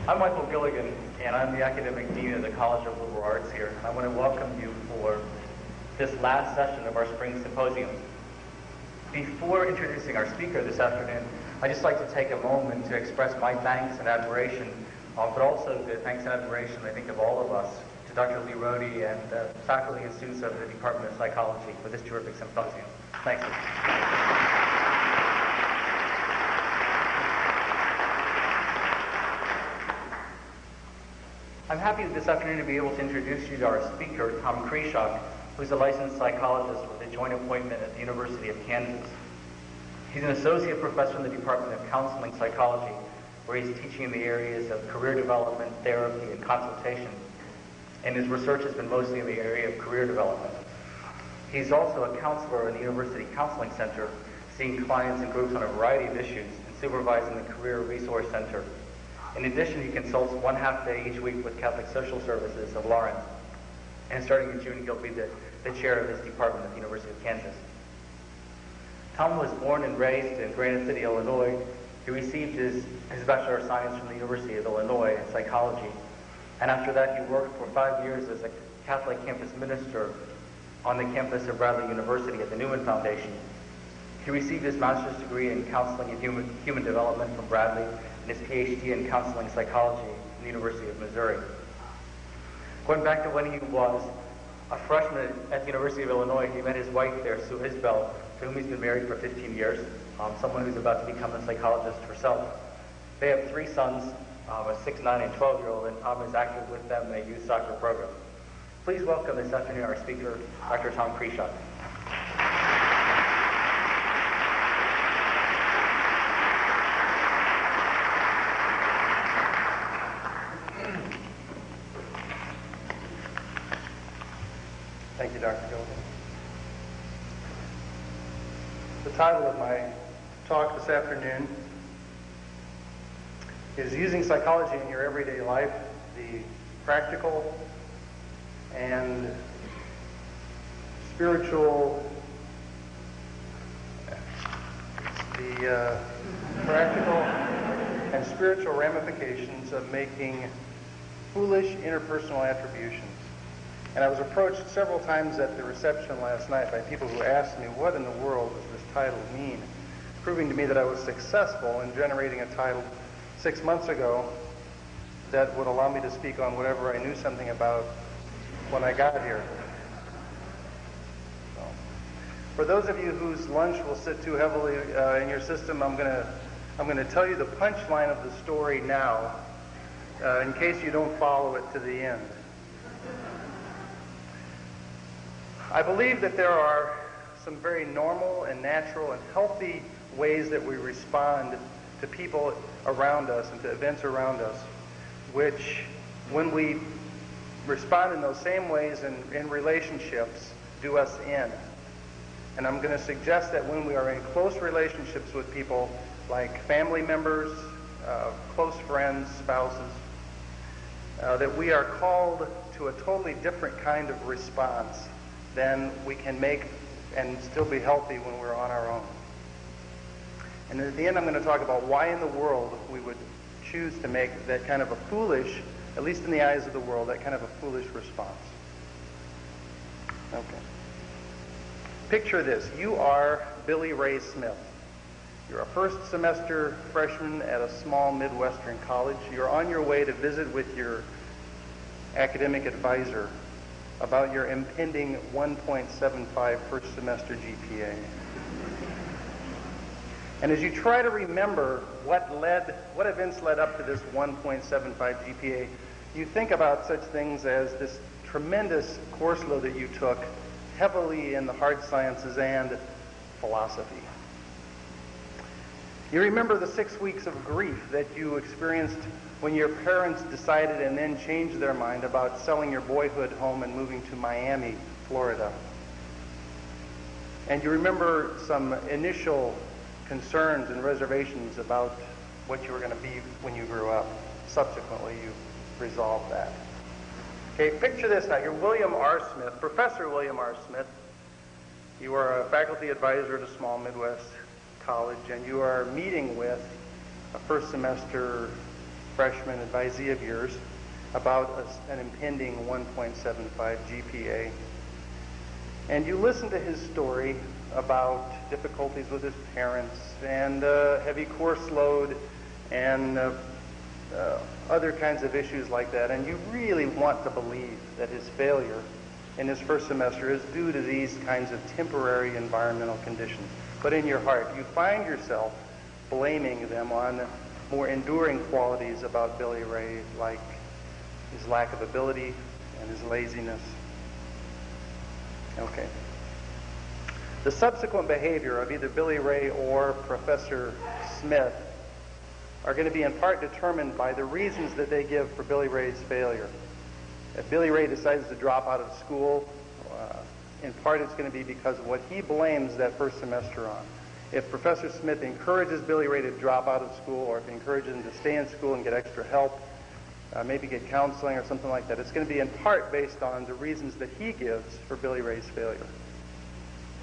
I'm Michael Gilligan, and I'm the Academic Dean of the College of Liberal Arts here. And I want to welcome you for this last session of our Spring Symposium. Before introducing our speaker this afternoon, I'd just like to take a moment to express my thanks and admiration, but also the thanks and admiration, I think, of all of us, to Dr. Lee Rohde and faculty and students of the Department of Psychology for this terrific symposium. Thank you. I'm happy this afternoon to be able to introduce you to our speaker, Tom Krieshak, who's a licensed psychologist with a joint appointment at the University of Kansas. He's an associate professor in the Department of Counseling Psychology, where he's teaching in the areas of career development, therapy, and consultation. And his research has been mostly in the area of career development. He's also a counselor in the University Counseling Center, seeing clients and groups on a variety of issues and supervising the Career Resource Center. In addition, he consults 1/2 day each week with Catholic Social Services of Lawrence. And starting in June, he'll be the chair of this department at the University of Kansas. Tom was born and raised in Granite City, Illinois. He received his Bachelor of Science from the University of Illinois in psychology. And after that, he worked for 5 years as a Catholic campus minister on the campus of Bradley University at the Newman Foundation. He received his master's degree in counseling and human development from Bradley and his PhD in counseling psychology from the University of Missouri. Going back to when he was a freshman at the University of Illinois, he met his wife there, Sue Isbell, to whom he's been married for 15 years, someone who's about to become a psychologist herself. They have 3 sons, a 6, 9, and 12-year-old, and Tom is active with them in a youth soccer program. Please welcome this afternoon our speaker, Dr. Tom Krieshak. Thank you, Dr. Gilligan. The title of my talk this afternoon is Using Psychology in Your Everyday Life, the Practical and Spiritual ramifications of making foolish interpersonal attributions. And I was approached several times at the reception last night by people who asked me, what in the world does this title mean? Proving to me that I was successful in generating a title 6 months ago that would allow me to speak on whatever I knew something about when I got here. So, for those of you whose lunch will sit too heavily in your system, I'm going to tell you the punchline of the story now, in case you don't follow it to the end. I believe that there are some very normal and natural and healthy ways that we respond to people around us and to events around us, which, when we respond in those same ways in relationships, do us in. And I'm going to suggest that when we are in close relationships with people like family members, close friends, spouses, that we are called to a totally different kind of response than we can make and still be healthy when we're on our own. And at the end, I'm going to talk about why in the world we would choose to make that kind of a foolish, at least in the eyes of the world, that kind of a foolish response. Okay. Picture this. You are Billy Ray Smith. You're a first semester freshman at a small Midwestern college. You're on your way to visit with your academic advisor about your impending 1.75 first semester GPA. And as you try to remember what events led up to this 1.75 GPA, you think about such things as this tremendous course load that you took, heavily in the hard sciences and philosophy. You remember the 6 weeks of grief that you experienced when your parents decided and then changed their mind about selling your boyhood home and moving to Miami, Florida. And you remember some initial concerns and reservations about what you were going to be when you grew up. Subsequently, you resolved that. Okay, picture this now. You're William R. Smith, Professor William R. Smith. You are a faculty advisor at a small Midwest college, and you are meeting with a first semester freshman advisee of yours about an impending 1.75 GPA. And you listened to his story about difficulties with his parents and heavy course load and other kinds of issues like that. And you really want to believe that his failure in his first semester is due to these kinds of temporary environmental conditions. But in your heart, you find yourself blaming them on more enduring qualities about Billy Ray, like his lack of ability and his laziness. Okay. The subsequent behavior of either Billy Ray or Professor Smith are going to be in part determined by the reasons that they give for Billy Ray's failure. If Billy Ray decides to drop out of school, in part it's going to be because of what he blames that first semester on. If Professor Smith encourages Billy Ray to drop out of school, or if he encourages him to stay in school and get extra help, maybe get counseling or something like that, it's going to be in part based on the reasons that he gives for Billy Ray's failure.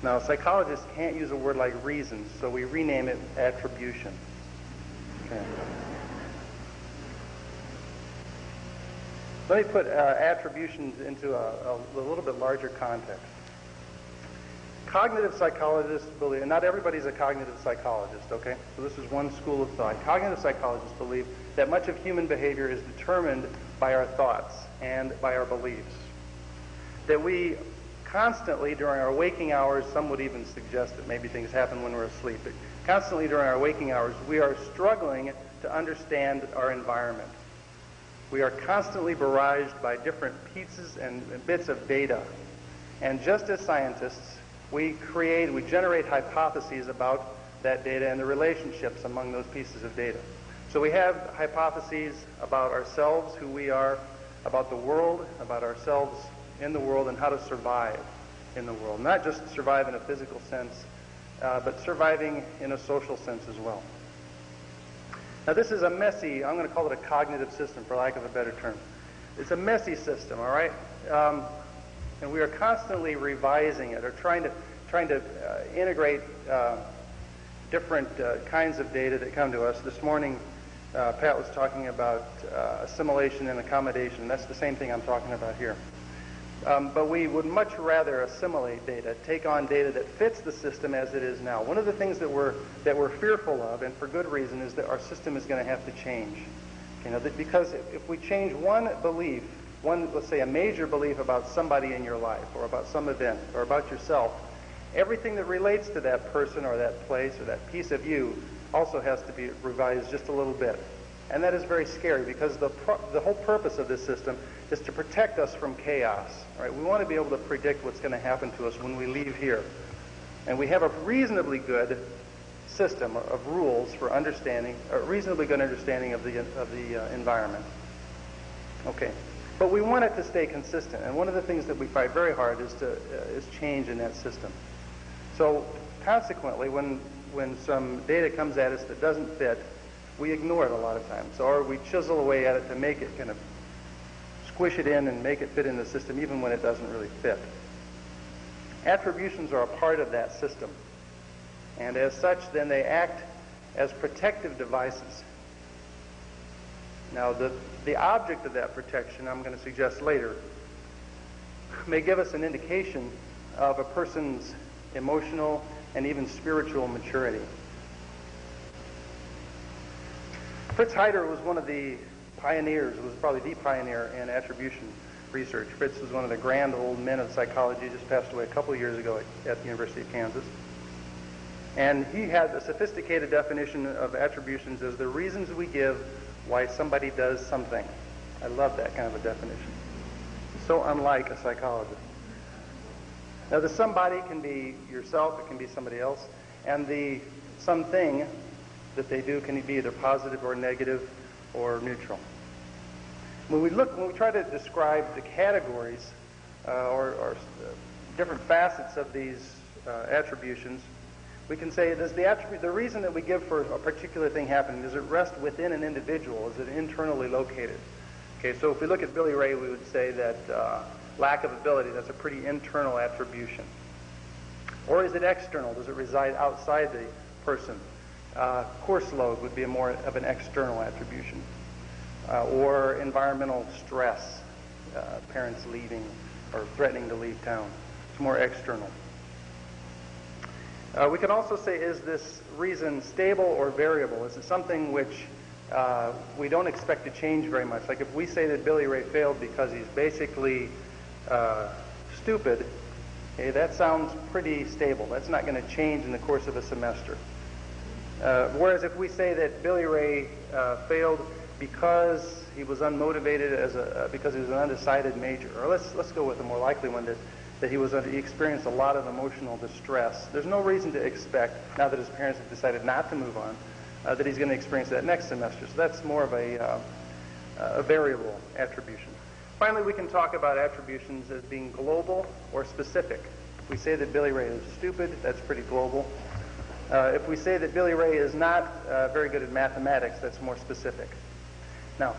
Now, psychologists can't use a word like reasons, so we rename it attribution. Okay. Let me put attributions into a little bit larger context. Cognitive psychologists believe, and not everybody's a cognitive psychologist, okay? So this is one school of thought. Cognitive psychologists believe that much of human behavior is determined by our thoughts and by our beliefs. That we constantly, during our waking hours, some would even suggest that maybe things happen when we're asleep, but constantly during our waking hours, we are struggling to understand our environment. We are constantly barraged by different pieces and bits of data. And just as scientists, we generate hypotheses about that data and the relationships among those pieces of data. So we have hypotheses about ourselves, who we are, about the world, about ourselves in the world, and how to survive in the world. Not just survive in a physical sense, but surviving in a social sense as well. Now this is a messy, I'm going to call it a cognitive system for lack of a better term. It's a messy system, all right? And we are constantly revising it or trying to integrate different kinds of data that come to us. This morning, Pat was talking about assimilation and accommodation. That's the same thing I'm talking about here. But we would much rather assimilate data, take on data that fits the system as it is now. One of the things that we're fearful of, and for good reason, is that our system is going to have to change. You know, because if we change one belief, let's say a major belief about somebody in your life, or about some event, or about yourself, everything that relates to that person or that place or that piece of you also has to be revised just a little bit. And that is very scary, because the whole purpose of this system is to protect us from chaos. Right? We want to be able to predict what's going to happen to us when we leave here. And we have a reasonably good system of rules for understanding, a reasonably good understanding of the environment. Okay. But we want it to stay consistent, and one of the things that we fight very hard is change in that system. So consequently, when some data comes at us that doesn't fit, we ignore it a lot of times, or we chisel away at it to make it kind of squish it in and make it fit in the system even when it doesn't really fit. Attributions are a part of that system, and as such, then they act as protective devices. Now, the object of that protection, I'm going to suggest later, may give us an indication of a person's emotional and even spiritual maturity. Fritz Heider was one of the pioneers, was probably the pioneer in attribution research. Fritz was one of the grand old men of psychology, just passed away a couple of years ago at the University of Kansas. And he had a sophisticated definition of attributions as the reasons we give why somebody does something. I love that kind of a definition. So unlike a psychologist. Now, the somebody can be yourself, it can be somebody else, and the something that they do can be either positive or negative or neutral. When we try to describe the categories or different facets of these attributions, we can say, does the reason that we give for a particular thing happening, does it rest within an individual? Is it internally located? Okay, so if we look at Billy Ray, we would say that lack of ability, that's a pretty internal attribution. Or is it external? Does it reside outside the person? Course load would be more of an external attribution. or environmental stress, parents leaving or threatening to leave town. It's more external. We can also say, is this reason stable or variable? Is it something which we don't expect to change very much? Like if we say that Billy Ray failed because he's basically stupid, okay, that sounds pretty stable. That's not going to change in the course of a semester. Whereas if we say that Billy Ray failed because he was unmotivated because he was an undecided major, or let's go with the more likely one, that he experienced a lot of emotional distress. There's no reason to expect, now that his parents have decided not to move on, that he's going to experience that next semester. So that's more of a variable attribution. Finally, we can talk about attributions as being global or specific. If we say that Billy Ray is stupid, that's pretty global. If we say that Billy Ray is not very good at mathematics, that's more specific. Now,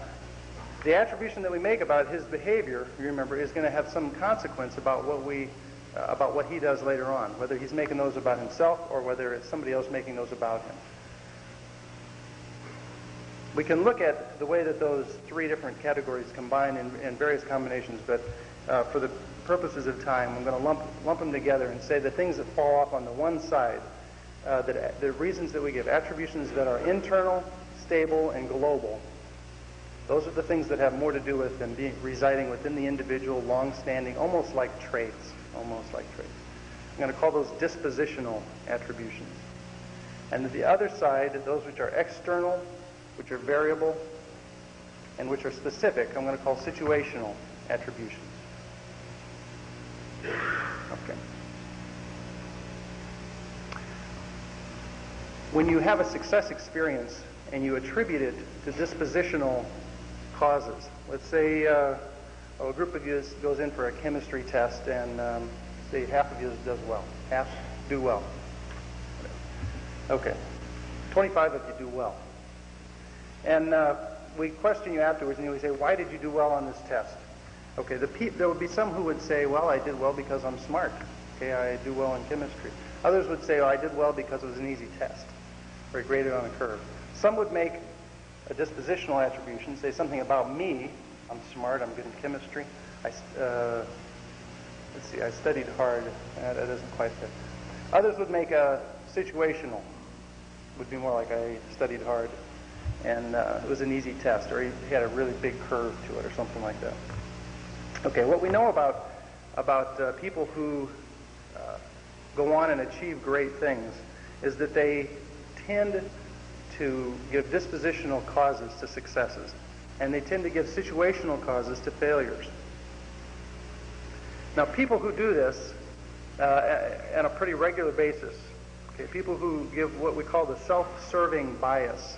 the attribution that we make about his behavior, you remember, is going to have some consequence about what he does later on, whether he's making those about himself or whether it's somebody else making those about him. We can look at the way that those three different categories combine in various combinations, but for the purposes of time, I'm going to lump them together and say the things that fall off on the one side, the reasons that we give, attributions that are internal, stable, and global. Those are the things that have more to do with them residing within the individual, long-standing, almost like traits. Almost like traits. I'm going to call those dispositional attributions. And the other side, those which are external, which are variable, and which are specific, I'm going to call situational attributions. Okay. When you have a success experience and you attribute it to dispositional causes, let's say a group of you goes in for a chemistry test and say half of you does well, half do well. Okay, 25 of you do well. And we question you afterwards and we say, why did you do well on this test? Okay, there would be some who would say, well, I did well because I'm smart. Okay, I do well in chemistry. Others would say, oh, I did well because it was an easy test, or graded on a curve. Some would make a dispositional attribution, say something about me. I'm smart, I'm good in chemistry. Let's see, I studied hard. That doesn't quite fit. Others would make a situational. Would be more like I studied hard and it was an easy test, or he had a really big curve to it, or something like that. Okay, what we know about people who go on and achieve great things is that they tend to give dispositional causes to successes, and they tend to give situational causes to failures. Now, people who do this on a pretty regular basis, okay, people who give what we call the self-serving bias,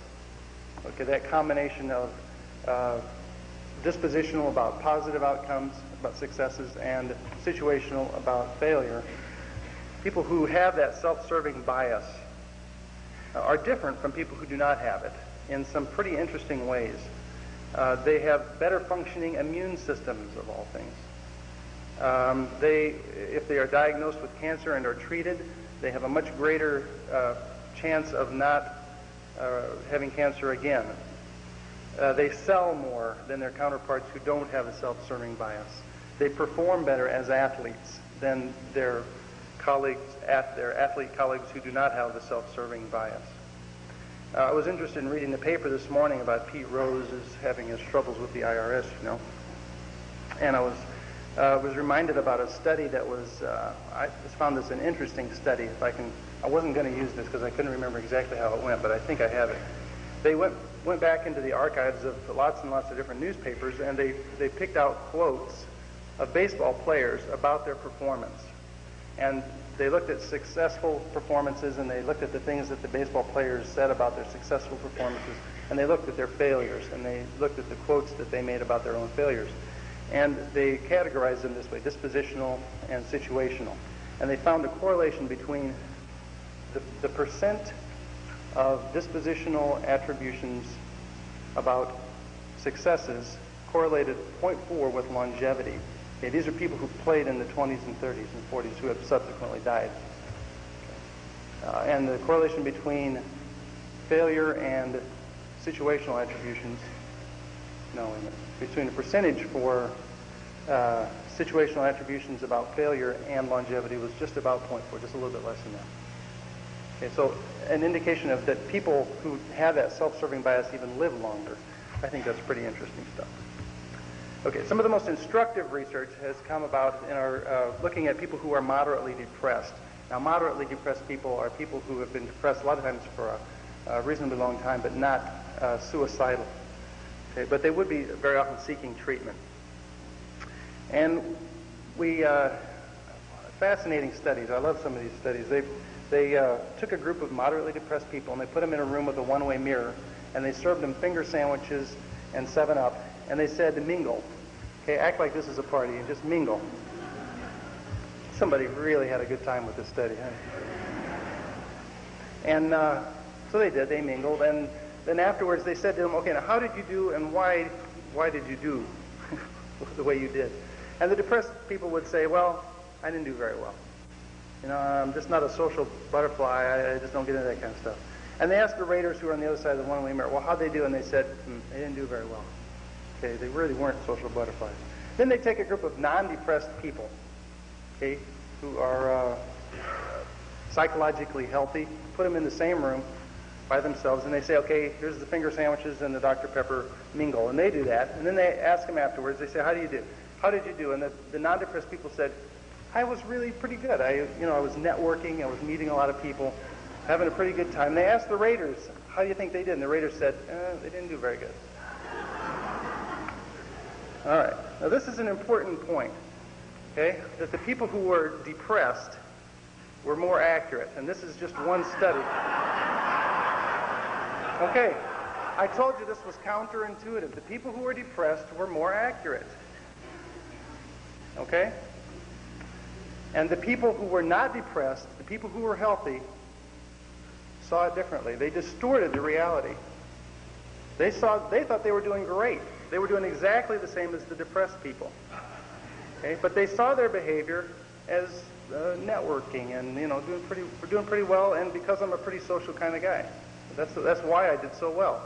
okay, that combination of dispositional about positive outcomes, about successes, and situational about failure, people who have that self-serving bias are different from people who do not have it in some pretty interesting ways. They have better functioning immune systems, of all things. If they are diagnosed with cancer and are treated, they have a much greater chance of not having cancer again. They sell more than their counterparts who don't have a self-serving bias. They perform better as athletes than their athlete colleagues who do not have the self-serving bias. I was interested in reading the paper this morning about Pete Rose is having his troubles with the IRS, you know. And I was reminded about a study that was, I just found this an interesting study. I wasn't going to use this because I couldn't remember exactly how it went, but I think I have it. They went back into the archives of lots and lots of different newspapers, and they picked out quotes of baseball players about their performance. And they looked at successful performances, and they looked at the things that the baseball players said about their successful performances, and they looked at their failures, and they looked at the quotes that they made about their own failures. And they categorized them this way, dispositional and situational. And they found a correlation between the percent of dispositional attributions about successes correlated 0.4 with longevity. Okay, these are people who played in the 20s and 30s and 40s who have subsequently died. And the correlation between failure and situational attributions knowing it. Between the percentage for situational attributions about failure and longevity was just about 0.4, just a little bit less than that. Okay, so an indication of that people who have that self-serving bias even live longer. I think that's pretty interesting stuff. Okay, some of the most instructive research has come about in our looking at people who are moderately depressed. Now, moderately depressed people are people who have been depressed a lot of times for a reasonably long time, but not suicidal. Okay, but they would be very often seeking treatment. And we, fascinating studies. I love some of these studies. They took a group of moderately depressed people and they put them in a room with a one-way mirror, and they served them finger sandwiches and 7-Up, and they said to mingle. Okay, act like this is a party and just mingle. Somebody really had a good time with this study, huh? And so they did. They mingled, and then afterwards they said to them, "Okay, now how did you do, and why did you do the way you did?" And the depressed people would say, "Well, I didn't do very well. You know, I'm just not a social butterfly. I just don't get into that kind of stuff." And they asked the raters who were on the other side of the one-way mirror, "Well, how'd they do?" And they said, "They didn't do very well." Okay, they really weren't social butterflies. Then they take a group of non-depressed people, okay, who are psychologically healthy, put them in the same room by themselves, and they say, "Okay, here's the finger sandwiches and the Dr. Pepper, mingle." And they do that, and then they ask them afterwards, they say, "How do you do? How did you do?" And the non-depressed people said, "I was really pretty good. I was networking, I was meeting a lot of people, having a pretty good time." They asked the raters, "How do you think they did?" And the raters said, "They didn't do very good." All right. Now, this is an important point, okay, that the people who were depressed were more accurate. And this is just one study. Okay. I told you this was counterintuitive. The people who were depressed were more accurate. Okay? And the people who were not depressed, the people who were healthy, saw it differently. They distorted the reality. They thought they were doing great. They were doing exactly the same as the depressed people. Okay? But they saw their behavior as networking and, we're doing pretty well, and because I'm a pretty social kind of guy. That's why I did so well.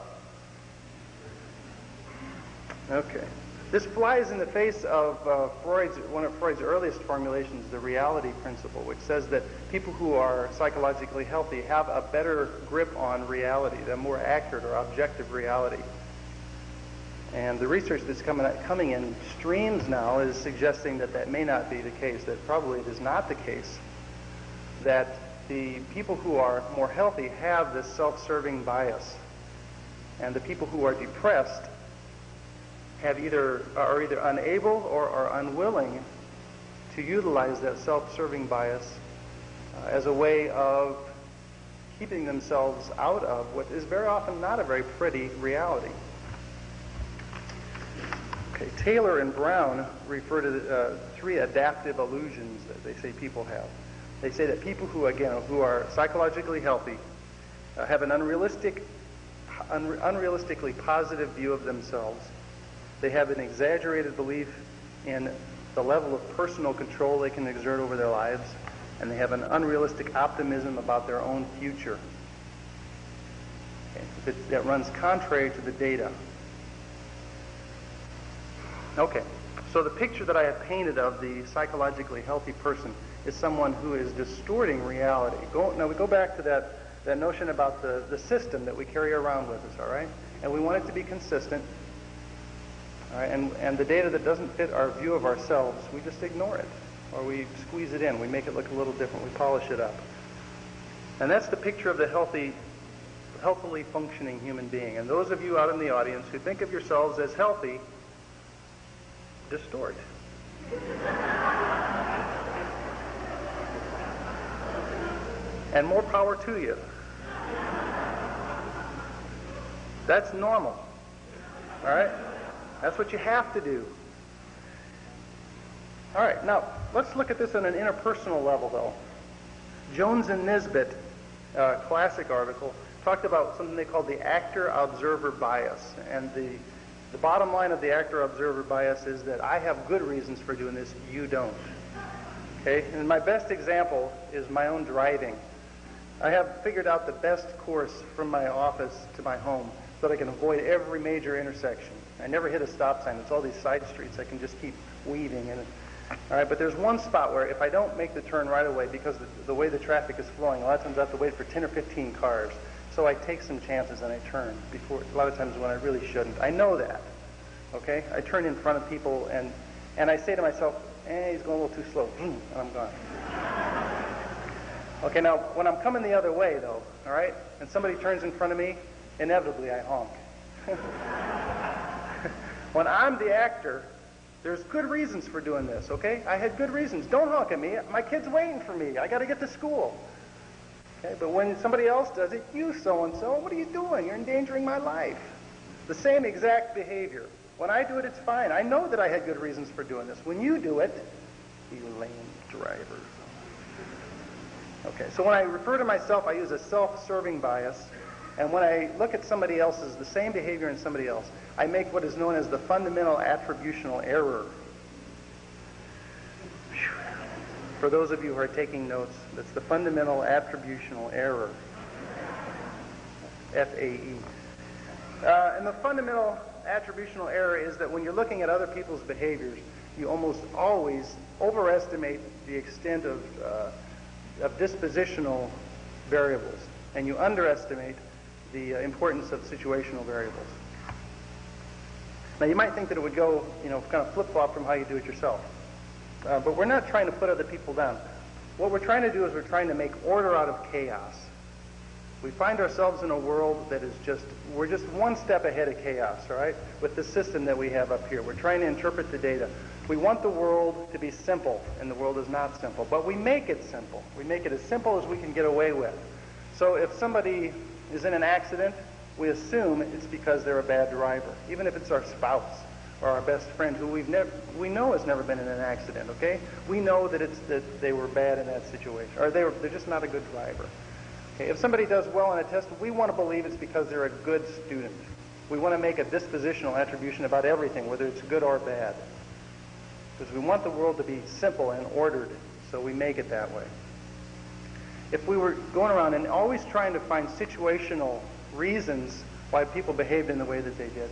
Okay. This flies in the face of one of Freud's earliest formulations, the reality principle, which says that people who are psychologically healthy have a better grip on reality, a more accurate or objective reality. And the research that's coming in streams now is suggesting that may not be the case, that probably it is not the case, that the people who are more healthy have this self-serving bias, and the people who are depressed are either unable or are unwilling to utilize that self-serving bias as a way of keeping themselves out of what is very often not a very pretty reality. Okay, Taylor and Brown refer to 3 adaptive illusions that they say people have. They say that people who are psychologically healthy have an unrealistically positive view of themselves. They have an exaggerated belief in the level of personal control they can exert over their lives, and they have an unrealistic optimism about their own future. Okay. That runs contrary to the data. Okay, so the picture that I have painted of the psychologically healthy person is someone who is distorting reality. Now we go back to that notion about the system that we carry around with us, all right? And we want it to be consistent. All right, and the data that doesn't fit our view of ourselves, we just ignore it, or we squeeze it in. We make it look a little different. We polish it up. And that's the picture of the healthily functioning human being. And those of you out in the audience who think of yourselves as healthy, distort. And more power to you. That's normal. All right? That's what you have to do. All right, now let's look at this on an interpersonal level, though. Jones and Nisbet, classic article, talked about something they called the actor-observer bias. And the bottom line of the actor-observer bias is that I have good reasons for doing this, you don't. Okay? And my best example is my own driving. I have figured out the best course from my office to my home, so that I can avoid every major intersection. I never hit a stop sign. It's all these side streets. I can just keep weaving. All right, but there's one spot where if I don't make the turn right away because the way the traffic is flowing, a lot of times I have to wait for 10 or 15 cars. So I take some chances and I turn before, a lot of times when I really shouldn't. I know that, okay? I turn in front of people and I say to myself, he's going a little too slow, and I'm gone. Okay, now, when I'm coming the other way, though, all right, and somebody turns in front of me, inevitably I honk. When I'm the actor, there's good reasons for doing this, okay? I had good reasons. Don't honk at me. My kid's waiting for me. I got to get to school. Okay, but when somebody else does it, you so-and-so, what are you doing? You're endangering my life. The same exact behavior. When I do it, it's fine. I know that I had good reasons for doing this. When you do it, you lame driver. Okay, so when I refer to myself, I use a self-serving bias. And when I look at somebody else's, the same behavior in somebody else, I make what is known as the fundamental attributional error. For those of you who are taking notes, that's the fundamental attributional error. FAE. And the fundamental attributional error is that when you're looking at other people's behaviors, you almost always overestimate the extent of dispositional variables, and you underestimate the importance of situational variables. Now, you might think that it would go, kind of flip-flop from how you do it yourself. But we're not trying to put other people down. What we're trying to do is we're trying to make order out of chaos. We find ourselves in a world that is we're just one step ahead of chaos, all right, with the system that we have up here. We're trying to interpret the data. We want the world to be simple, and the world is not simple. But we make it simple. We make it as simple as we can get away with. So if somebody is in an accident, we assume it's because they're a bad driver, even if it's our spouse or our best friend who we know has never been in an accident, okay? We know that they were bad in that situation, or they're just not a good driver. Okay, if somebody does well on a test, we want to believe it's because they're a good student. We want to make a dispositional attribution about everything, whether it's good or bad. Because we want the world to be simple and ordered, so we make it that way. If we were going around and always trying to find situational reasons why people behaved in the way that they did,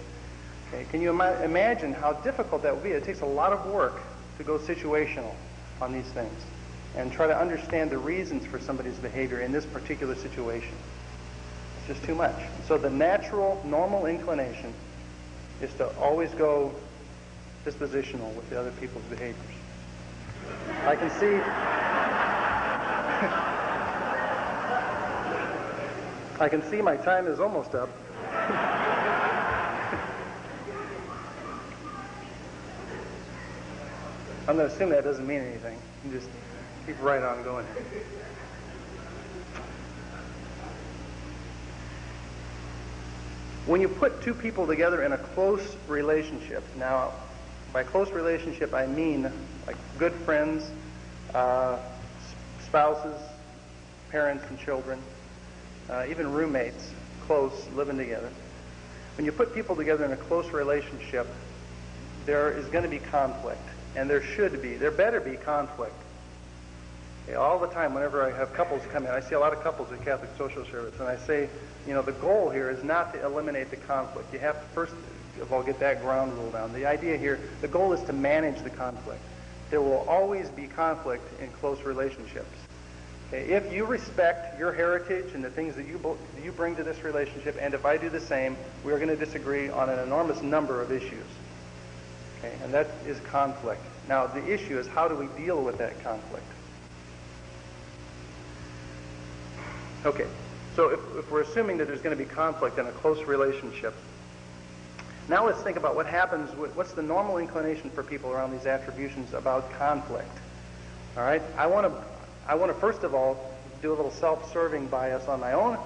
okay, can you imagine how difficult that would be? It takes a lot of work to go situational on these things and try to understand the reasons for somebody's behavior in this particular situation. It's just too much. So the natural, normal inclination is to always go dispositional with the other people's behaviors. I can see I can see my time is almost up. I'm going to assume that doesn't mean anything. You just keep right on going. When you put two people together in a close relationship, now by close relationship I mean like good friends, spouses, parents and children, even roommates, close, living together. When you put people together in a close relationship, there is going to be conflict, and there better be conflict. Okay, all the time whenever I have couples come in, I see a lot of couples at Catholic Social Service, and I say, the goal here is not to eliminate the conflict. You have to first of all get that ground rule down. The idea here, the goal is to manage the conflict. There will always be conflict in close relationships. Okay, if you respect your heritage and the things that you bring to this relationship, and if I do the same, we are going to disagree on an enormous number of issues. Okay, and that is conflict. Now, the issue is how do we deal with that conflict? Okay, so if we're assuming that there's going to be conflict in a close relationship, now let's think about what happens, what's the normal inclination for people around these attributions about conflict. All right, I want to first of all do a little self-serving bias on my own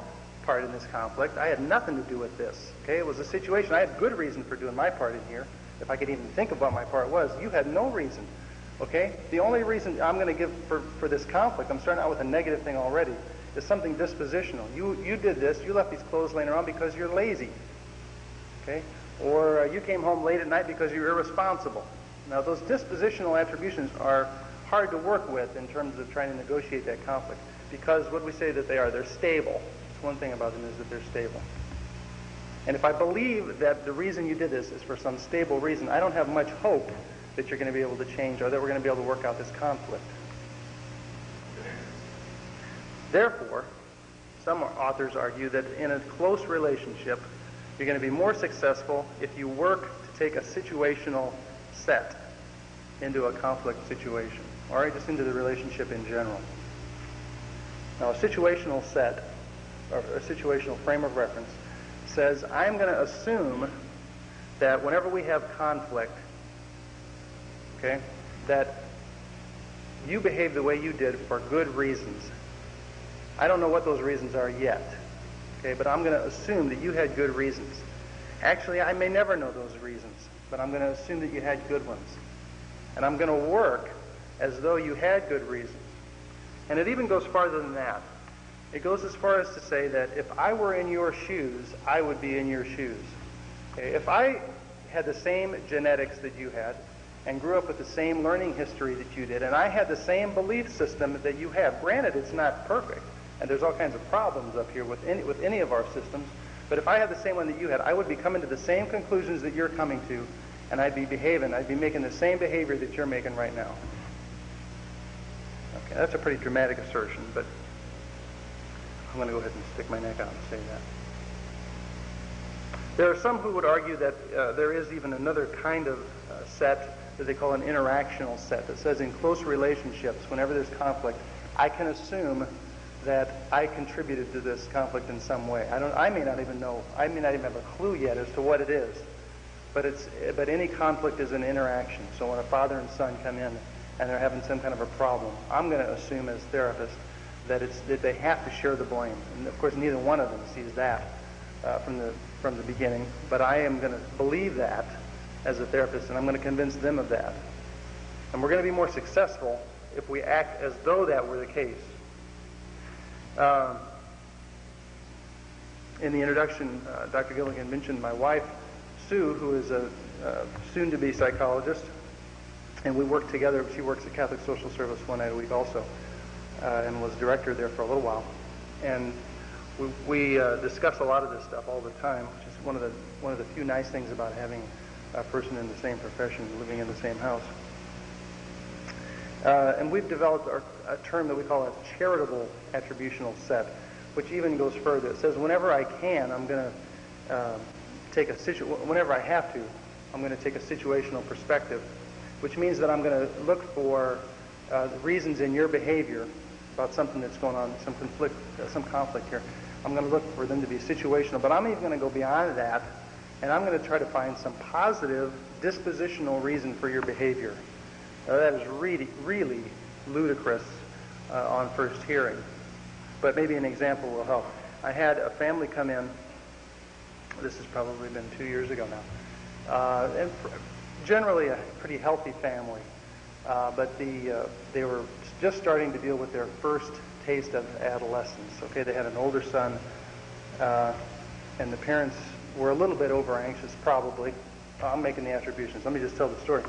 part in this conflict. I had nothing to do with this. Okay, it was a situation. I had good reason for doing my part in here. If I could even think of what my part was, you had no reason. Okay, the only reason I'm going to give for this conflict, I'm starting out with a negative thing already, is something dispositional. You did this. You left these clothes laying around because you're lazy. Okay, or you came home late at night because you're irresponsible. Now, those dispositional attributions are hard to work with in terms of trying to negotiate that conflict, because what we say that they are, they're stable. That's one thing about them, is that they're stable. And if I believe that the reason you did this is for some stable reason, I don't have much hope that you're going to be able to change or that we're going to be able to work out this conflict. Therefore, some authors argue that in a close relationship, you're going to be more successful if you work to take a situational set into a conflict situation, or just into the relationship in general. Now, a situational set, or a situational frame of reference, says I'm going to assume that whenever we have conflict, okay, that you behave the way you did for good reasons. I don't know what those reasons are yet, okay, but I'm going to assume that you had good reasons. Actually, I may never know those reasons, but I'm going to assume that you had good ones. And I'm going to work as though you had good reasons. And it even goes farther than that. It goes as far as to say that if I were in your shoes, I would be in your shoes. Okay? If I had the same genetics that you had and grew up with the same learning history that you did, and I had the same belief system that you have, granted it's not perfect, and there's all kinds of problems up here with any of our systems, but if I had the same one that you had, I would be coming to the same conclusions that you're coming to, and I'd be making the same behavior that you're making right now. Okay, that's a pretty dramatic assertion, but I'm going to go ahead and stick my neck out and say that. There are some who would argue that there is even another kind of set that they call an interactional set that says in close relationships, whenever there's conflict, I can assume that I contributed to this conflict in some way. I may not even know. I may not even have a clue yet as to what it is. But any conflict is an interaction. So when a father and son come in and they're having some kind of a problem, I'm going to assume as therapist that they have to share the blame. And of course, neither one of them sees that from the beginning. But I am going to believe that as a therapist, and I'm going to convince them of that. And we're going to be more successful if we act as though that were the case. In the introduction, Dr. Gilligan mentioned my wife, Sue, who is a soon-to-be psychologist, and we work together. She works at Catholic Social Service one night a week also, and was director there for a little while. And we discuss a lot of this stuff all the time, which is one of the few nice things about having a person in the same profession living in the same house. And we've developed a term that we call a charitable attributional set, which even goes further. It says whenever I can, I'm going to whenever I have to, I'm going to take a situational perspective, which means that I'm going to look for the reasons in your behavior about something that's going on, some conflict here. I'm going to look for them to be situational, but I'm even going to go beyond that, and I'm going to try to find some positive dispositional reason for your behavior. That is really, really ludicrous on first hearing, but maybe an example will help. I had a family come in. This has probably been 2 years ago now, and generally a pretty healthy family, but they were just starting to deal with their first taste of adolescence. Okay, they had an older son, and the parents were a little bit over-anxious, probably. I'm making the attributions. Let me just tell the story.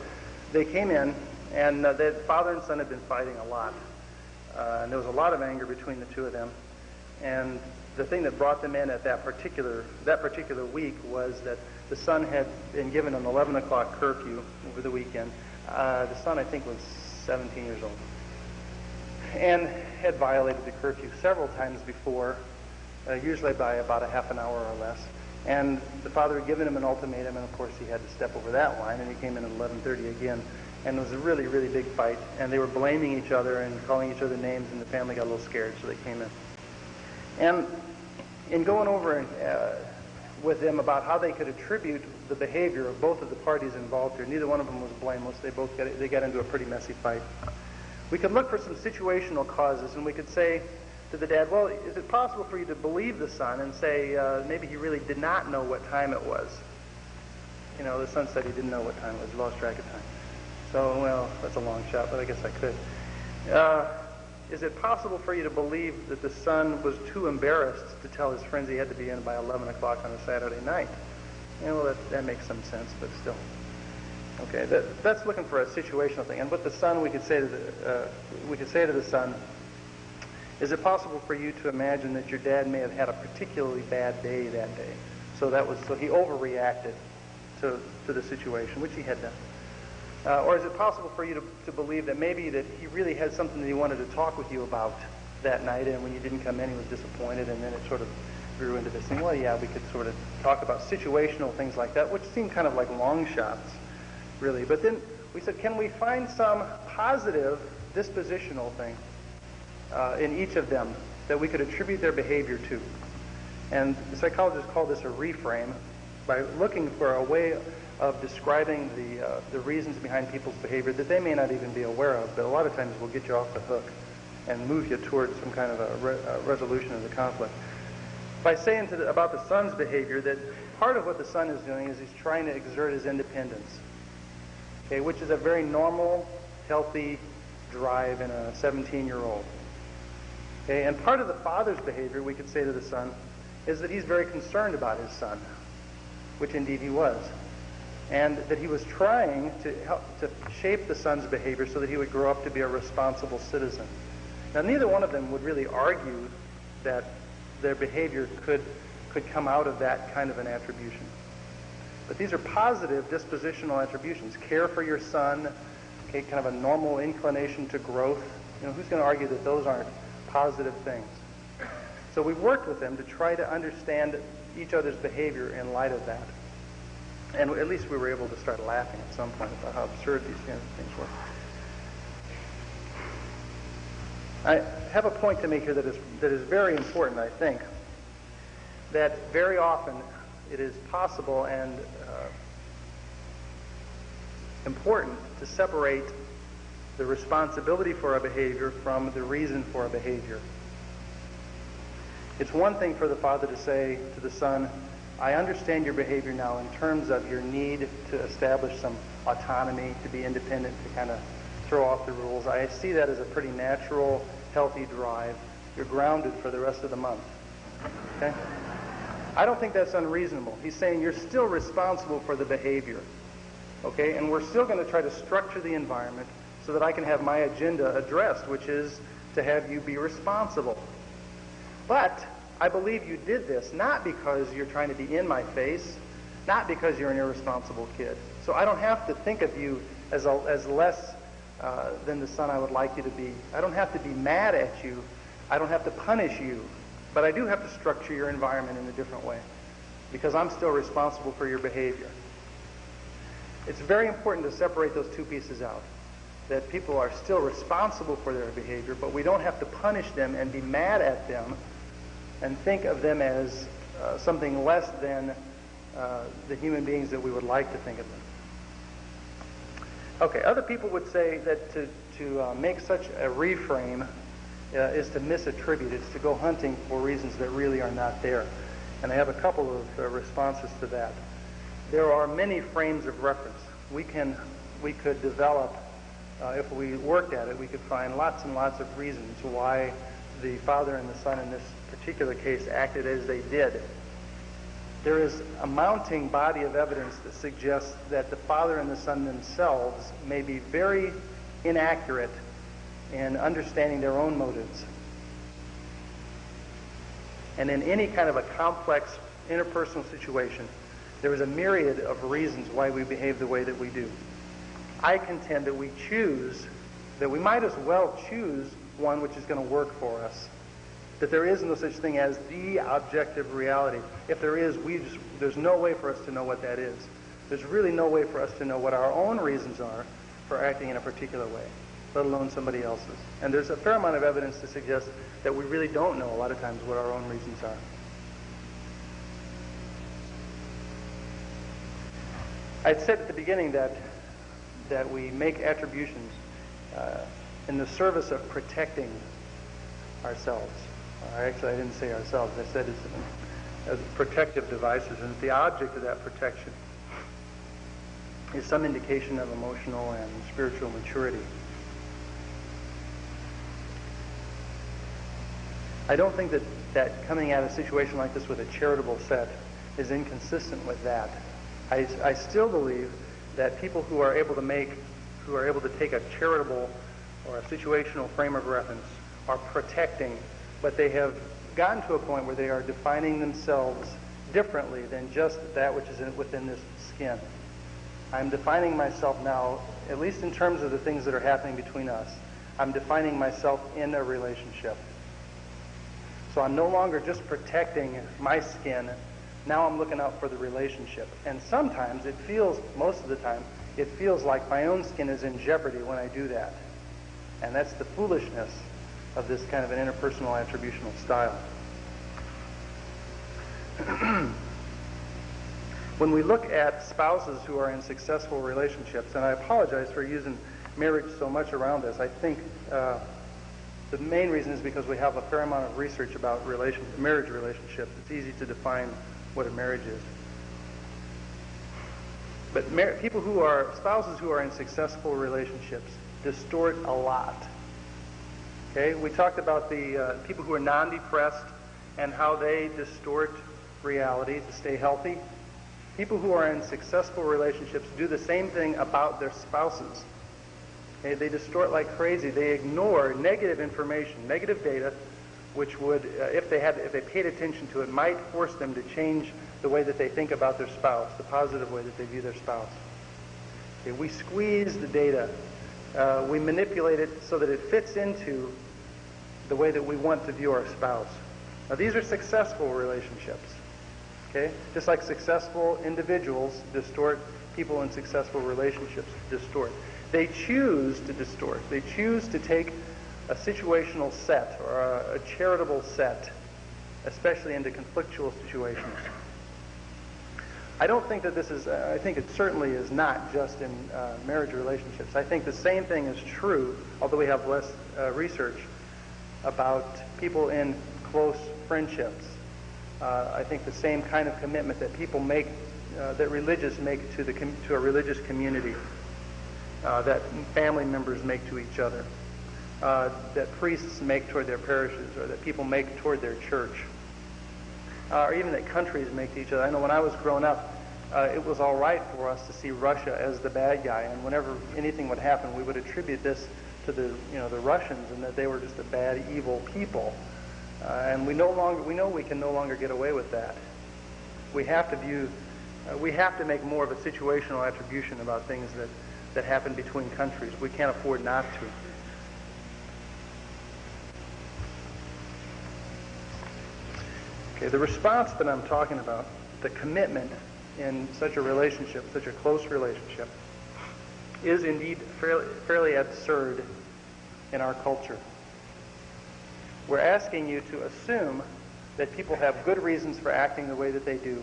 They came in, and the father and son had been fighting a lot, and there was a lot of anger between the two of them. And the thing that brought them in at that particular week was that the son had been given an 11 o'clock curfew over the weekend. The son, I think, was 17 years old, and had violated the curfew several times before, usually by about a half an hour or less. And the father had given him an ultimatum, and of course he had to step over that line, and he came in at 11:30 again. And it was a really, really big fight, and they were blaming each other and calling each other names, and the family got a little scared, so they came in. And in going over with them about how they could attribute the behavior of both of the parties involved here, neither one of them was blameless. They got into a pretty messy fight. We could look for some situational causes, and we could say to the dad, well, is it possible for you to believe the son and say maybe he really did not know what time it was? You know, the son said he didn't know what time it was, lost track of time. So, well, that's a long shot, but I guess I could. Is it possible for you to believe that the son was too embarrassed to tell his friends he had to be in by 11 o'clock on a Saturday night? You know, that makes some sense, but still. Okay, that's looking for a situational thing. And with the son, we could say to the son, is it possible for you to imagine that your dad may have had a particularly bad day that day? So he overreacted to the situation, which he had done. Or is it possible for you to believe that maybe that he really had something that he wanted to talk with you about that night, and when you didn't come in, he was disappointed, and then it sort of grew into this thing? Well, yeah, we could sort of talk about situational things like that, which seem kind of like long shots, really. But then we said, can we find some positive dispositional thing in each of them that we could attribute their behavior to? And the psychologists call this a reframe, by looking for a way of describing the reasons behind people's behavior that they may not even be aware of, but a lot of times will get you off the hook and move you towards some kind of a resolution of the conflict. By saying about the son's behavior that part of what the son is doing is he's trying to exert his independence, okay, which is a very normal, healthy drive in a 17-year-old. Okay, and part of the father's behavior, we could say to the son, is that he's very concerned about his son, which indeed he was, and that he was trying to help to shape the son's behavior so that he would grow up to be a responsible citizen. Now, neither one of them would really argue that their behavior could come out of that kind of an attribution. But these are positive dispositional attributions. Care for your son, okay, kind of a normal inclination to growth. Who's going to argue that those aren't positive things? So we worked with them to try to understand each other's behavior in light of that. And at least we were able to start laughing at some point about how absurd these kinds of things were. I have a point to make here that is very important, I think, that very often it is possible and important to separate the responsibility for a behavior from the reason for a behavior. It's one thing for the father to say to the son, I understand your behavior now in terms of your need to establish some autonomy, to be independent, to kind of throw off the rules. I see that as a pretty natural, healthy drive. You're grounded for the rest of the month. Okay? I don't think that's unreasonable. He's saying you're still responsible for the behavior. Okay? And we're still going to try to structure the environment so that I can have my agenda addressed, which is to have you be responsible. But I believe you did this not because you're trying to be in my face, not because you're an irresponsible kid. So I don't have to think of you as less than the son I would like you to be. I don't have to be mad at you. I don't have to punish you. But I do have to structure your environment in a different way because I'm still responsible for your behavior. It's very important to separate those two pieces out, that people are still responsible for their behavior, but we don't have to punish them and be mad at them and think of them as something less than the human beings that we would like to think of them. Okay, other people would say that to make such a reframe is to misattribute. It's to go hunting for reasons that really are not there. And I have a couple of responses to that. There are many frames of reference. We could develop, if we worked at it, we could find lots and lots of reasons why the father and the son in this particular case acted as they did. There is a mounting body of evidence that suggests that the father and the son themselves may be very inaccurate in understanding their own motives. And in any kind of a complex interpersonal situation, there is a myriad of reasons why we behave the way that we do. I contend that we might as well choose one which is going to work for us. That there is no such thing as the objective reality. If there is, there's no way for us to know what that is. There's really no way for us to know what our own reasons are for acting in a particular way, let alone somebody else's. And there's a fair amount of evidence to suggest that we really don't know a lot of times what our own reasons are. I'd said at the beginning that we make attributions in the service of protecting ourselves. Actually, I didn't say ourselves. I said it's as protective devices, and the object of that protection is some indication of emotional and spiritual maturity. I don't think that coming at a situation like this with a charitable set is inconsistent with that. I still believe that people who are able to take a charitable or a situational frame of reference are protecting, but they have gotten to a point where they are defining themselves differently than just that which is within this skin. I'm defining myself now, at least in terms of the things that are happening between us. I'm defining myself in a relationship. So I'm no longer just protecting my skin. Now I'm looking out for the relationship. And sometimes it feels, most of the time, it feels like my own skin is in jeopardy when I do that. And that's the foolishness of this kind of an interpersonal attributional style. When we look at spouses who are in successful relationships, and I apologize for using marriage so much around this, I think the main reason is because we have a fair amount of research about marriage relationships. It's easy to define what a marriage is. But spouses who are in successful relationships distort a lot. Okay, we talked about the people who are non-depressed and how they distort reality to stay healthy. People who are in successful relationships do the same thing about their spouses. Okay, they distort like crazy. They ignore negative information, negative data, which would, if they paid attention to it, might force them to change the way that they think about their spouse, the positive way that they view their spouse. Okay, we squeeze the data. We manipulate it so that it fits into the way that we want to view our spouse. Now, these are successful relationships. Okay? Just like successful individuals distort, people in successful relationships distort. They choose to distort. They choose to take a situational set or a charitable set, especially into conflictual situations. I don't think that this is, I think it certainly is not just in marriage relationships. I think the same thing is true, although we have less research, about people in close friendships. I think the same kind of commitment that people make, that religious make to a religious community, that family members make to each other, that priests make toward their parishes, or that people make toward their church, or even that countries make to each other. I know when I was growing up, it was all right for us to see Russia as the bad guy, and whenever anything would happen, we would attribute this to the Russians, and that they were just a bad, evil people. And we know we can no longer get away with that. We have to make more of a situational attribution about things that happen between countries. We can't afford not to. Okay, the response that I'm talking about, the commitment in such a relationship, such a close relationship, is indeed fairly absurd in our culture. We're asking you to assume that people have good reasons for acting the way that they do,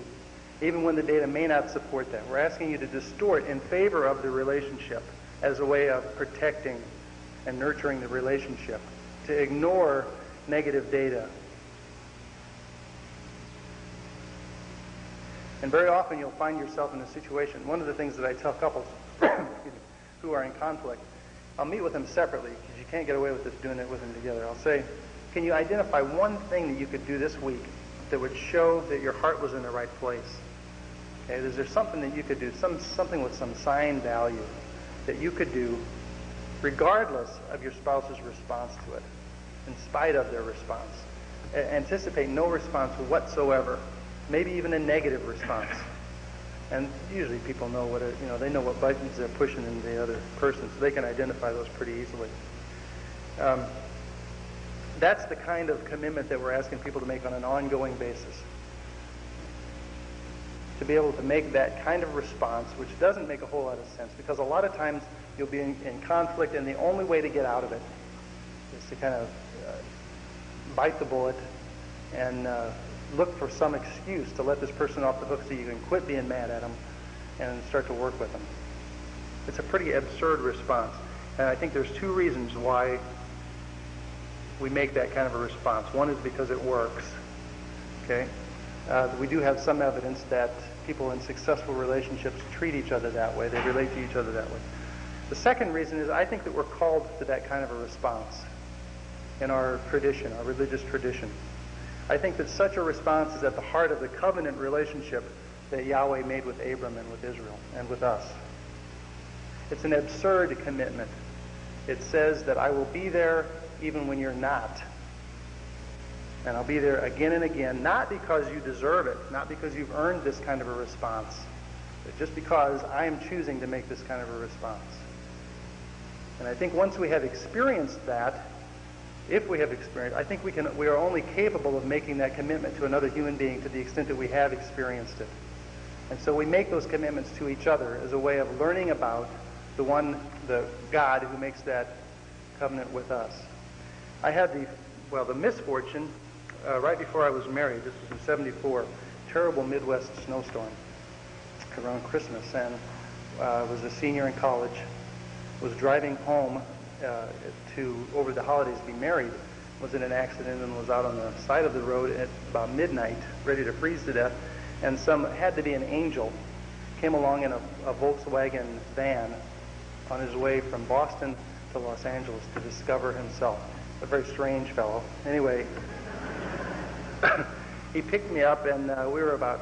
even when the data may not support that. We're asking you to distort in favor of the relationship as a way of protecting and nurturing the relationship, to ignore negative data. And very often you'll find yourself in a situation, one of the things that I tell couples who are in conflict, I'll meet with them separately, because you can't get away with this doing it with them together. I'll say, can you identify one thing that you could do this week that would show that your heart was in the right place? Okay, is there something that you could do, something with some sign value that you could do regardless of your spouse's response to it, in spite of their response? Anticipate no response whatsoever, maybe even a negative response. And usually people know they know what buttons they're pushing in the other person, so they can identify those pretty easily. That's the kind of commitment that we're asking people to make on an ongoing basis. To be able to make that kind of response, which doesn't make a whole lot of sense, because a lot of times you'll be in conflict, and the only way to get out of it is to kind of bite the bullet and look for some excuse to let this person off the hook so you can quit being mad at them and start to work with them. It's a pretty absurd response. And I think there's two reasons why we make that kind of a response. One is because it works. Okay? We do have some evidence that people in successful relationships treat each other that way. They relate to each other that way. The second reason is I think that we're called to that kind of a response in our tradition, our religious tradition. I think that such a response is at the heart of the covenant relationship that Yahweh made with Abram and with Israel and with us. It's an absurd commitment. It says that I will be there even when you're not. And I'll be there again and again, not because you deserve it, not because you've earned this kind of a response, but just because I am choosing to make this kind of a response. And I think once we have experienced that, if we have experienced, I think we are only capable of making that commitment to another human being to the extent that we have experienced it. And so we make those commitments to each other as a way of learning about the God who makes that covenant with us. I had the misfortune, right before I was married, this was in '74, terrible Midwest snowstorm around Christmas, and was a senior in college, was driving home over the holidays to be married, was in an accident and was out on the side of the road at about midnight, ready to freeze to death, and had to be an angel, came along in a Volkswagen van on his way from Boston to Los Angeles to discover himself. A very strange fellow. Anyway, he picked me up, and we were about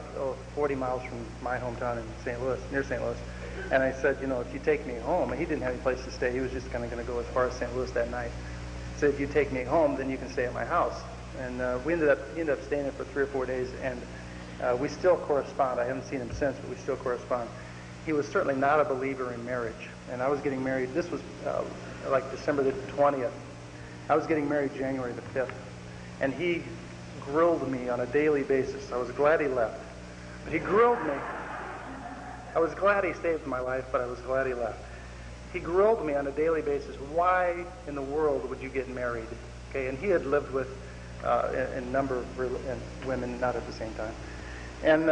40 miles from my hometown in St. Louis, near St. Louis. And I said, if you take me home, and he didn't have any place to stay. He was just kind of going to go as far as St. Louis that night. He said, if you take me home, then you can stay at my house. And he ended up staying there for 3 or 4 days, and we still correspond. I haven't seen him since, but we still correspond. He was certainly not a believer in marriage, and I was getting married. This was like December the 20th. I was getting married January the 5th, and he grilled me on a daily basis. I was glad he left, but he grilled me. I was glad he stayed in my life, but I was glad he left. He grilled me on a daily basis. Why in the world would you get married? Okay, and he had lived with a number of women, not at the same time, and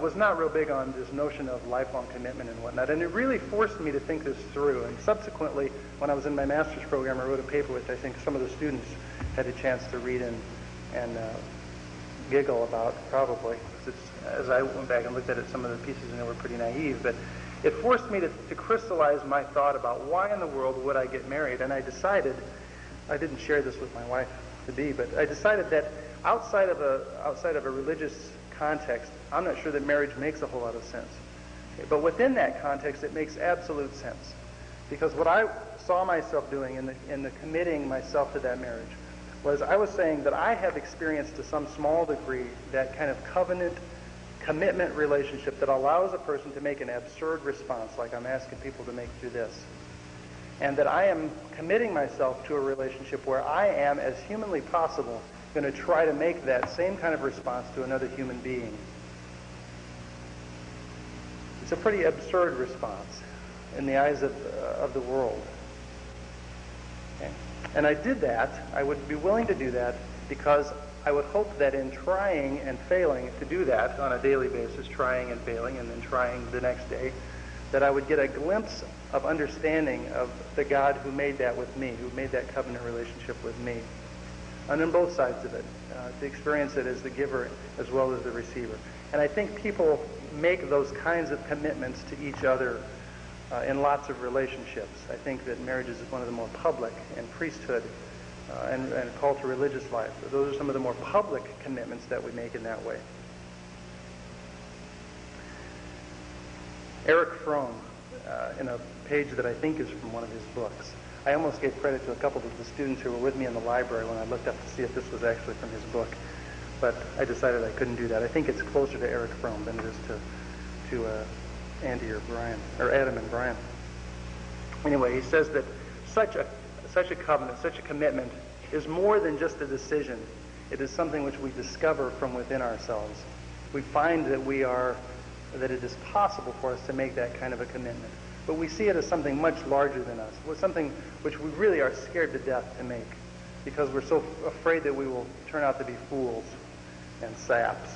was not real big on this notion of lifelong commitment and whatnot. And it really forced me to think this through. And subsequently, when I was in my master's program, I wrote a paper which I think some of the students had a chance to read and giggle about, probably. As I went back and looked at it, some of the pieces in it were pretty naive. But it forced me to crystallize my thought about why in the world would I get married. And I decided, I didn't share this with my wife-to-be, but I decided that outside of a religious context, I'm not sure that marriage makes a whole lot of sense. But within that context, it makes absolute sense. Because what I saw myself doing in the committing myself to that marriage was I was saying that I have experienced to some small degree that kind of covenant commitment relationship that allows a person to make an absurd response like I'm asking people to make through this. And that I am committing myself to a relationship where I am, as humanly possible, going to try to make that same kind of response to another human being. It's a pretty absurd response in the eyes of the world. Okay. And I did that, I would be willing to do that, because I would hope that in trying and failing to do that on a daily basis, trying and failing and then trying the next day, that I would get a glimpse of understanding of the God who made that with me, who made that covenant relationship with me. And on both sides of it, to experience it as the giver as well as the receiver. And I think people make those kinds of commitments to each other in lots of relationships. I think that marriage is one of the more public, and priesthood and call to religious life. Those are some of the more public commitments that we make in that way. Eric Fromm, in a page that I think is from one of his books. I almost gave credit to a couple of the students who were with me in the library when I looked up to see if this was actually from his book, but I decided I couldn't do that. I think it's closer to Eric Fromm than it is to Andy or Brian, or Adam and Brian. Anyway, he says that such a covenant, such a commitment is more than just a decision. It is something which we discover from within ourselves. We find that it is possible for us to make that kind of a commitment. But we see it as something much larger than us, something which we really are scared to death to make, because we're so afraid that we will turn out to be fools and saps.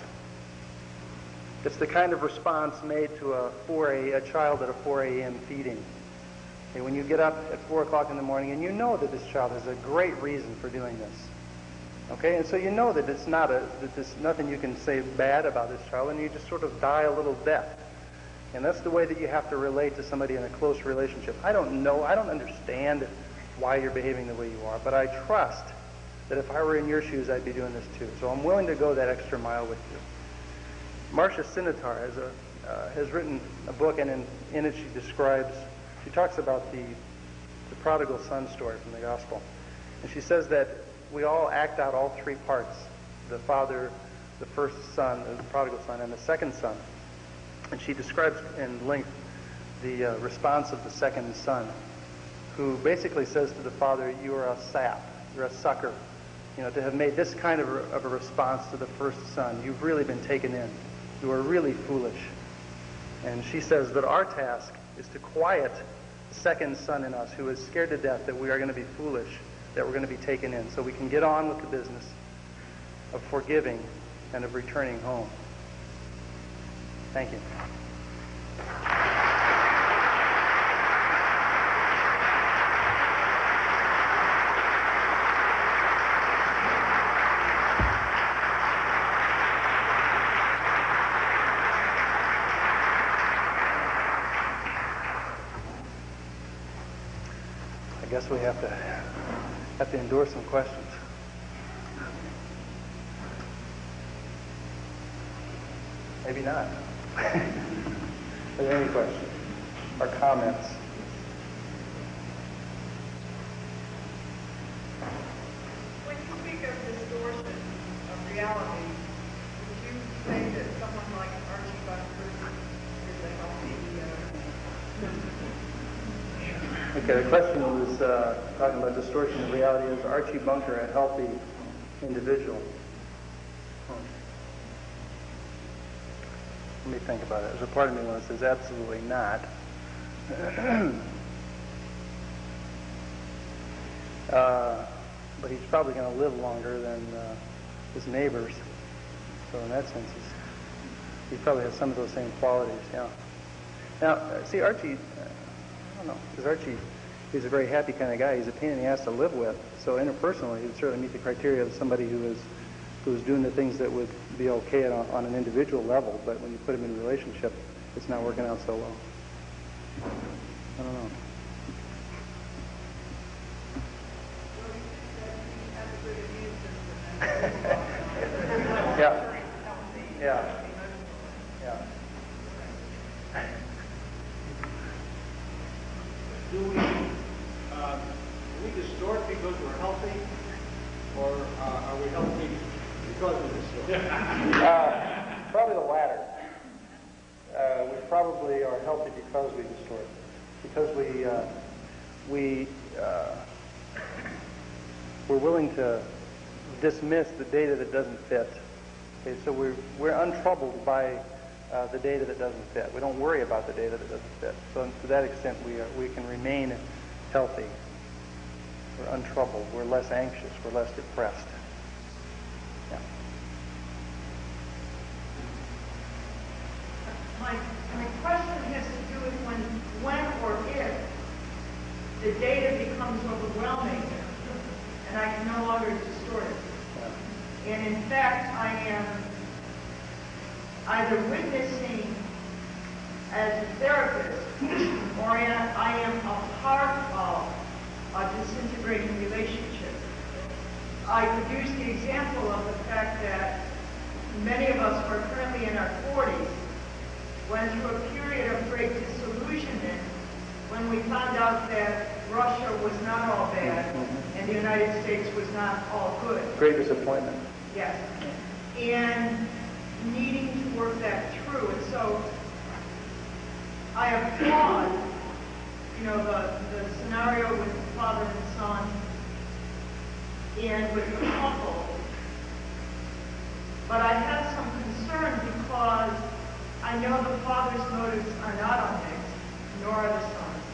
It's the kind of response made to a child at a 4 a.m. feeding. Okay, when you get up at 4 o'clock in the morning and you know that this child has a great reason for doing this. Okay, and so you know that there's nothing you can say bad about this child, and you just sort of die a little death. And that's the way that you have to relate to somebody in a close relationship. I don't understand why you're behaving the way you are, but I trust that if I were in your shoes, I'd be doing this too. So I'm willing to go that extra mile with you. Marcia Sinitar has written a book, and in it she talks about the prodigal son story from the gospel. And she says that we all act out all three parts: the father, the first son, the prodigal son, and the second son. And she describes in length the response of the second son, who basically says to the father, "You are a sap, you're a sucker. You know, to have made this kind of a response to the first son, you've really been taken in. You are really foolish." And she says that our task is to quiet the second son in us, who is scared to death that we are going to be foolish, that we're going to be taken in, so we can get on with the business of forgiving and of returning home. Thank you. I guess we have to endure some questions. Maybe not. Are there any questions or comments? When you speak of distortion of reality, would you say that someone like Archie Bunker is a healthy? Okay, the question was talking about distortion of reality. Is Archie Bunker a healthy individual? Let me think about it. There's a part of me that says absolutely not. But he's probably going to live longer than his neighbors. So in that sense, he probably has some of those same qualities, yeah. Now, see, Archie, I don't know, because Archie is a very happy kind of guy. He's a pain in the ass to live with. So interpersonally, he would certainly meet the criteria of somebody who is doing the things that would be okay on an individual level, but when you put him in a relationship, it's not working out so well. I don't know. Yeah. Yeah. Yeah. Do we distort because we're healthy, or are we healthy because we distort? Probably the latter. We probably are healthy because we distort, because we're willing to dismiss the data that doesn't fit. Okay, so we're untroubled by the data that doesn't fit. We don't worry about the data that doesn't fit. So to that extent, we can remain healthy. We're untroubled. We're less anxious. We're less depressed. Yeah. My question has to do with when or if the data becomes overwhelming and I can no longer distort it. Yeah. And in fact, I am either witnessing as a therapist or I am a part of a disintegrating relationship. I could use the example of the fact that many of us who are currently in our 40s went through a period of great disillusionment when we found out that Russia was not all bad and the United States was not all good. Great disappointment. Yes. And needing to work that through. And so I applaud, the scenario with the father and son and with the couple. But I have some concern because I know the father's motives are not unmixed, nor are the son's.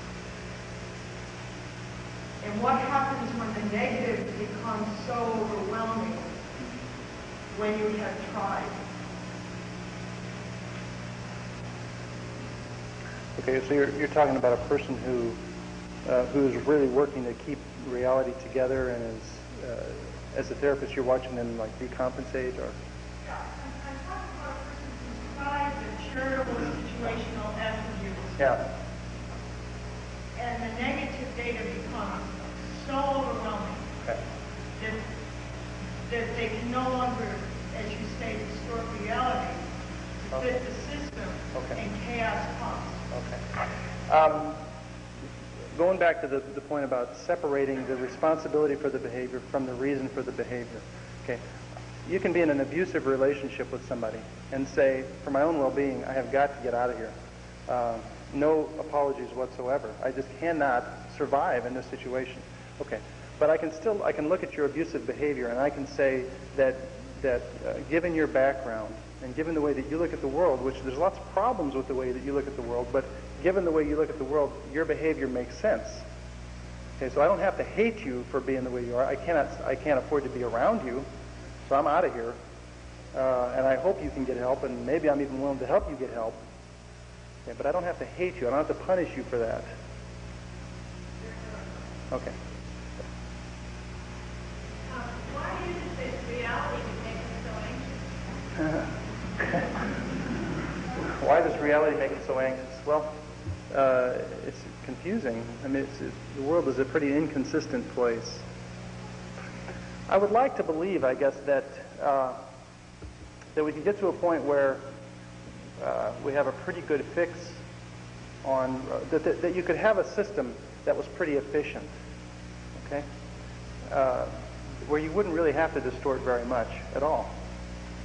And what happens when the negative becomes so overwhelming when you have tried? Okay, so you're talking about a person who is really working to keep reality together, and as a therapist, you're watching them like decompensate, or? Yeah, I'm talking about a person who's tried the charitable situational attributes. Yeah. And the negative data becomes so overwhelming that they can no longer, as you say, distort reality to fit the system, and chaos comes. Okay. going back to the point about separating the responsibility for the behavior from the reason for the behavior. Okay, you can be in an abusive relationship with somebody and say, for my own well-being, I have got to get out of here. No apologies whatsoever. I just cannot survive in this situation. Okay, but I can look at your abusive behavior and I can say that given your background and given the way that you look at the world, which there's lots of problems with the way that you look at the world, but given the way you look at the world, your behavior makes sense. Okay, so I don't have to hate you for being the way you are. I can't afford to be around you, so I'm out of here. And I hope you can get help, and maybe I'm even willing to help you get help. Okay, but I don't have to hate you. I don't have to punish you for that. Okay. Why is it that reality can make us so anxious? Why does reality make us so anxious? Well, it's confusing. I mean, the world is a pretty inconsistent place. I would like to believe, I guess, that we can get to a point where we have a pretty good fix on that you could have a system that was pretty efficient, okay, where you wouldn't really have to distort very much at all,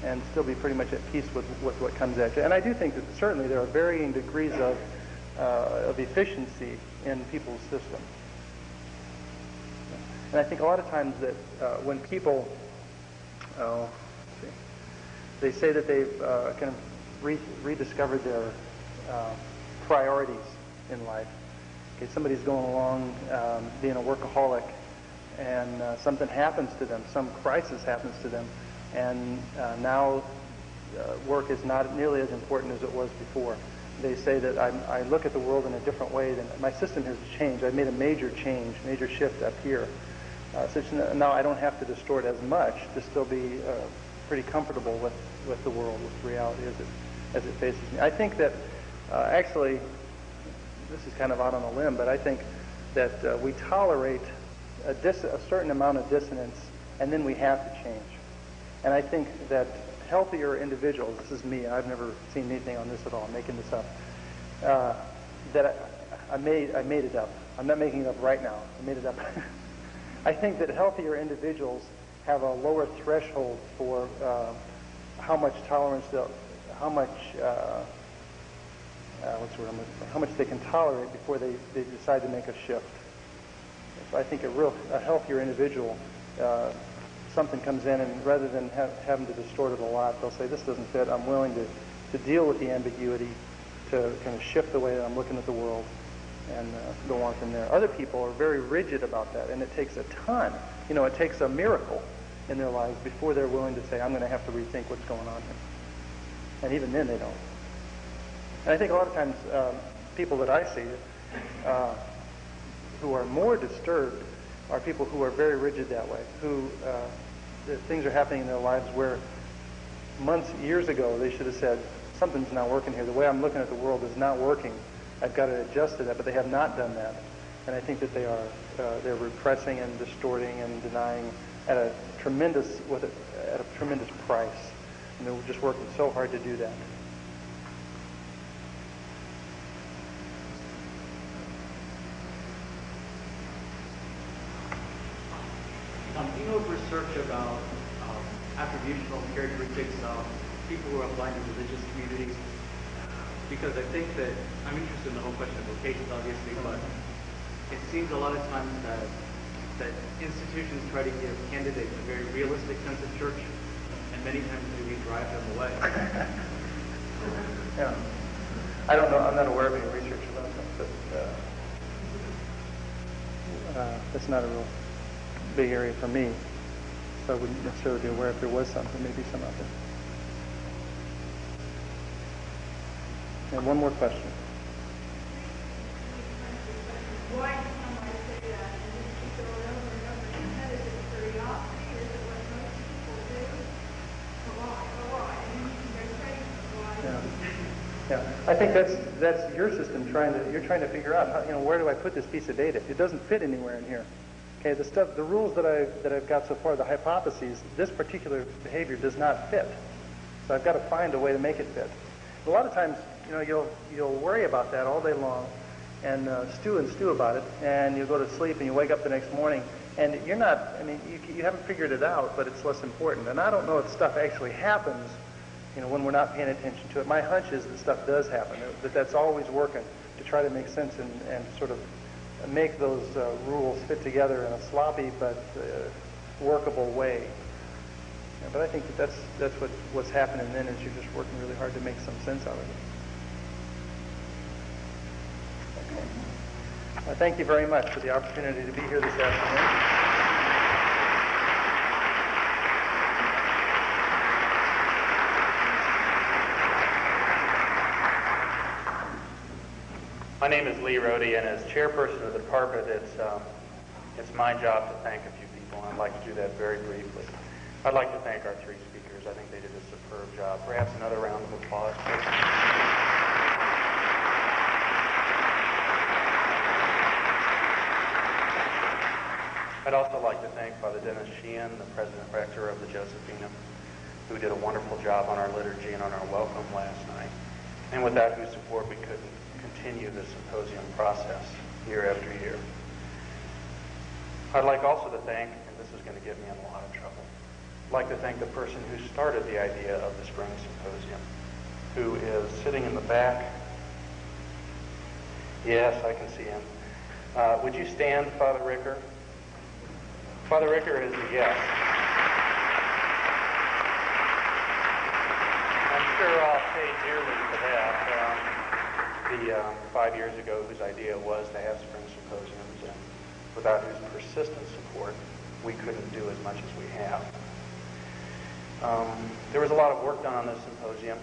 and still be pretty much at peace with what comes at you. And I do think that certainly there are varying degrees of efficiency in people's systems. And I think a lot of times that when people, they say that they've kind of rediscovered their priorities in life. Okay, somebody's going along being a workaholic, and something happens to them, some crisis happens to them, and now work is not nearly as important as it was before. They say that I look at the world in a different way than my system has changed. I've made a major change, major shift up here. So now I don't have to distort as much to still be pretty comfortable with the world, with reality as it faces me. I think that actually, this is kind of out on a limb, but I think that we tolerate a certain amount of dissonance, and then we have to change. And I think that healthier individuals, this is me, I've never seen anything on this at all, I'm making this up, that I made it up. I'm not making it up right now, I made it up. I think that healthier individuals have a lower threshold for how much tolerance, how much they can tolerate before they decide to make a shift. So I think a healthier individual, something comes in, and rather than having to distort it a lot, they'll say, this doesn't fit, I'm willing to deal with the ambiguity, to kind of shift the way that I'm looking at the world, and go on from there. Other people are very rigid about that, and it takes a ton. It takes a miracle in their lives before they're willing to say, I'm going to have to rethink what's going on here. And even then they don't. And I think a lot of times people that I see who are more disturbed are people who are very rigid that way, who things are happening in their lives where years ago they should have said, something's not working here. The way I'm looking at the world is not working. I've got to adjust to that, but they have not done that. And I think that they're repressing and distorting and denying at a tremendous price. And they're just working so hard to do that. Do you know of research about attributional characteristics of people who are aligned in religious communities? Because I think that I'm interested in the whole question of vocations, obviously, but it seems a lot of times that institutions try to give candidates a very realistic sense of church, and many times maybe drive them away. Yeah, I don't know. I'm not aware of any research about that, but that's not a real big area for me, so I wouldn't necessarily be aware if there was something. Maybe some out there. And one more question. Why do somebody say that? And just keep it over and over again? Is it curiosity? Is it what most people do? Why? And they're saying why? Yeah. I think that's your system you're trying to figure out where do I put this piece of data? It doesn't fit anywhere in here. Okay, the rules that I've got so far, the hypotheses, this particular behavior does not fit. So I've got to find a way to make it fit. A lot of times, you'll worry about that all day long, and stew about it, and you go to sleep and you wake up the next morning, and you're not, I mean, you haven't figured it out, but it's less important. And I don't know if stuff actually happens, when we're not paying attention to it. My hunch is that stuff does happen, that's always working to try to make sense and sort of make those rules fit together in a sloppy but workable way. Yeah, but I think that's what's happening then, is you're just working really hard to make some sense out of it. Okay. Thank you very much for the opportunity to be here this afternoon. My name is Lee Rohde, and as chairperson of the department, it's my job to thank a few people, and I'd like to do that very briefly. I'd like to thank our three speakers. I think they did a superb job. Perhaps another round of applause, please. I'd also like to thank Father Dennis Sheehan, the president-rector of the Josephinum, who did a wonderful job on our liturgy and on our welcome last night, and without whose support we couldn't continue the symposium process year after year. I'd like also to thank, and this is going to get me in a lot of trouble, I'd like to thank the person who started the idea of the spring symposium, who is sitting in the back. Yes, I can see him. Would you stand, Father Ricker? Father Ricker is a yes. I'm sure I'll pay dearly for that. 5 years ago, whose idea it was to have spring symposiums, and without whose persistent support, we couldn't do as much as we have. There was a lot of work done on this symposium,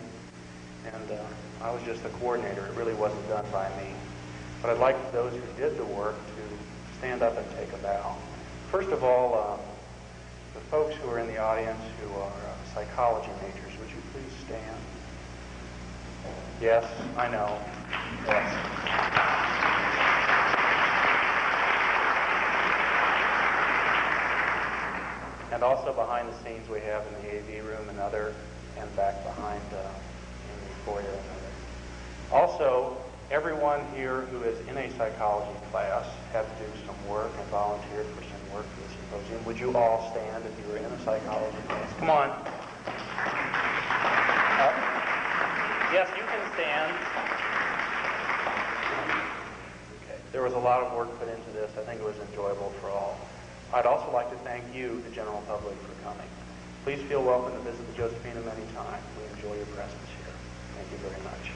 and I was just the coordinator. It really wasn't done by me. But I'd like those who did the work to stand up and take a bow. First of all, the folks who are in the audience who are psychology majors, would you please stand? Yes, I know. Yes. And also behind the scenes we have in the AV room and back behind in the foyer and other. Also, everyone here who is in a psychology class had to do some work and volunteered for some work for the symposium. Would you all stand if you were in a psychology class? Come on. Yes, you can stand. Okay. There was a lot of work put into this. I think it was enjoyable for all. I'd also like to thank you, the general public, for coming. Please feel welcome to visit the Josephinum anytime. We enjoy your presence here. Thank you very much.